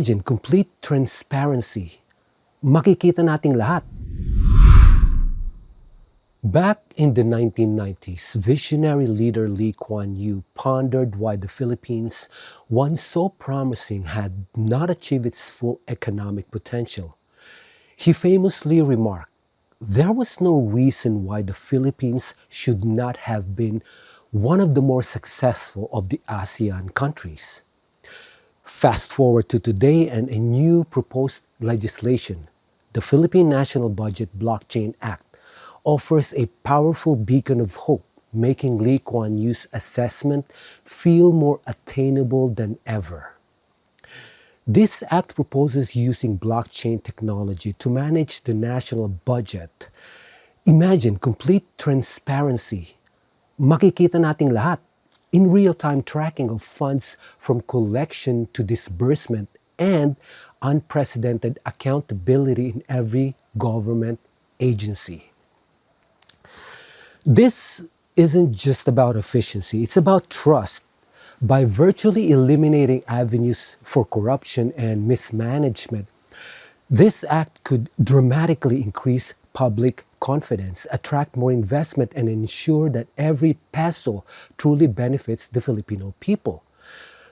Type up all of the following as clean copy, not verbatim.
Imagine complete transparency. Makikita nating lahat. Back in the 1990s, visionary leader Kwan pondered why the Philippines, once so promising, had not achieved its full economic potential. He famously remarked, "There was no reason why the Philippines should not have been one of the more successful of the ASEAN countries." Fast forward to today and a new proposed legislation, the Philippine National Budget Blockchain Act, offers a powerful beacon of hope, making Lee Kuan Yew's assessment feel more attainable than ever. This act proposes using blockchain technology to manage the national budget. Imagine complete transparency. Makikita nating lahat. In real-time tracking of funds from collection to disbursement and unprecedented accountability in every government agency. This isn't just about efficiency, it's about trust. By virtually eliminating avenues for corruption and mismanagement, this act could dramatically increase public confidence, attract more investment, and ensure that every peso truly benefits the Filipino people.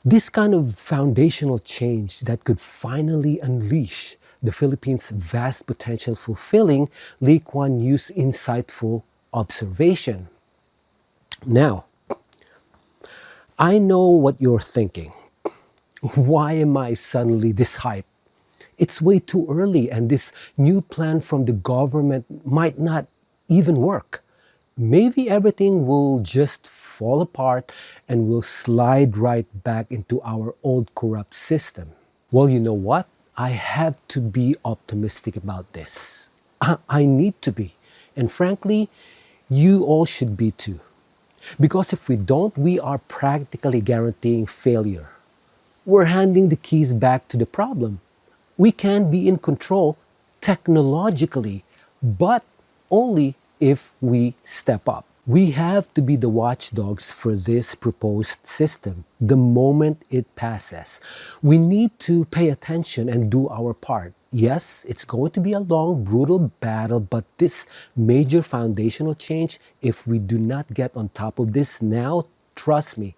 This kind of foundational change that could finally unleash the Philippines' vast potential, fulfilling Lee Kuan Yew's insightful observation. Now, I know what you're thinking. Why am I suddenly this hyped? It's way too early, and this new plan from the government might not even work. Maybe everything will just fall apart and we'll slide right back into our old corrupt system. Well, you know what? I have to be optimistic about this. I need to be. And frankly, you all should be too. Because if we don't, we are practically guaranteeing failure. We're handing the keys back to the problem. We can be in control technologically, but only if we step up. We have to be the watchdogs for this proposed system the moment it passes. We need to pay attention and do our part. Yes, it's going to be a long, brutal battle, but this major foundational change, if we do not get on top of this now, trust me,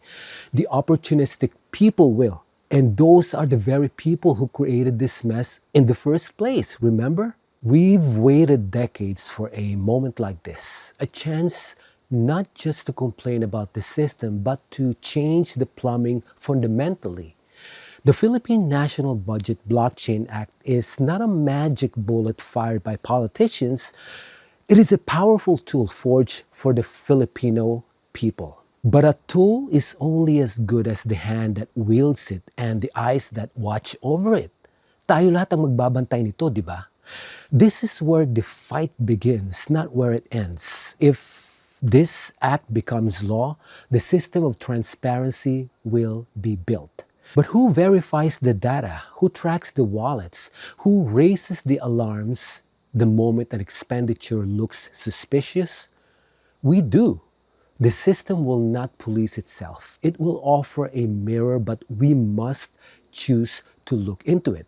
the opportunistic people will. And those are the very people who created this mess in the first place, remember? We've waited decades for a moment like this, a chance not just to complain about the system, but to change the plumbing fundamentally. The Philippine National Budget Blockchain Act is not a magic bullet fired by politicians. It is a powerful tool forged for the Filipino people. But a tool is only as good as the hand that wields it and the eyes that watch over it. Tayo lahat ang magbabantay nito, di ba? This is where the fight begins, not where it ends. If this act becomes law, the system of transparency will be built. But who verifies the data? Who tracks the wallets? Who raises the alarms the moment an expenditure looks suspicious? We do. The system will not police itself. It will offer a mirror, but we must choose to look into it.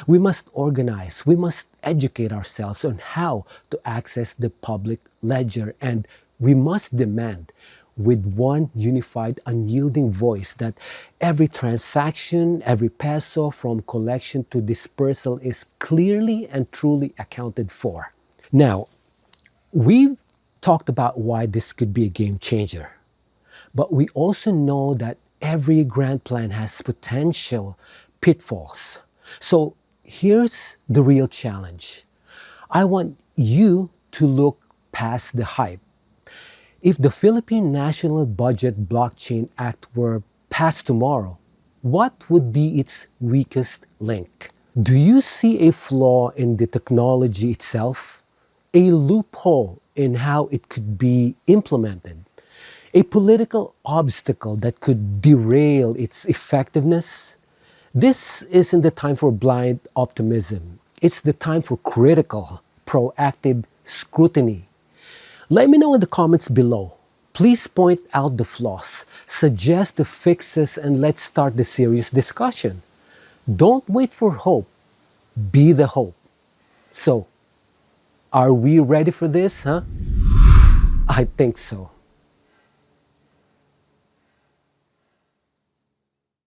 We must organize, we must educate ourselves on how to access the public ledger, and we must demand with one unified, unyielding voice that every transaction, every peso from collection to dispersal is clearly and truly accounted for. Now, we've talked about why this could be a game changer, but we also know that every grand plan has potential pitfalls. So here's the real challenge. I want you to look past the hype. If the Philippine National Budget Blockchain Act were passed tomorrow, what would be its weakest link? Do you see a flaw in the technology itself? A loophole in how it could be implemented? A political obstacle that could derail its effectiveness? This isn't the time for blind optimism. It's the time for critical, proactive scrutiny. Let me know in the comments below. Please point out the flaws, suggest the fixes, and let's start the serious discussion. Don't wait for hope, be the hope. So, are we ready for this, huh? I think so.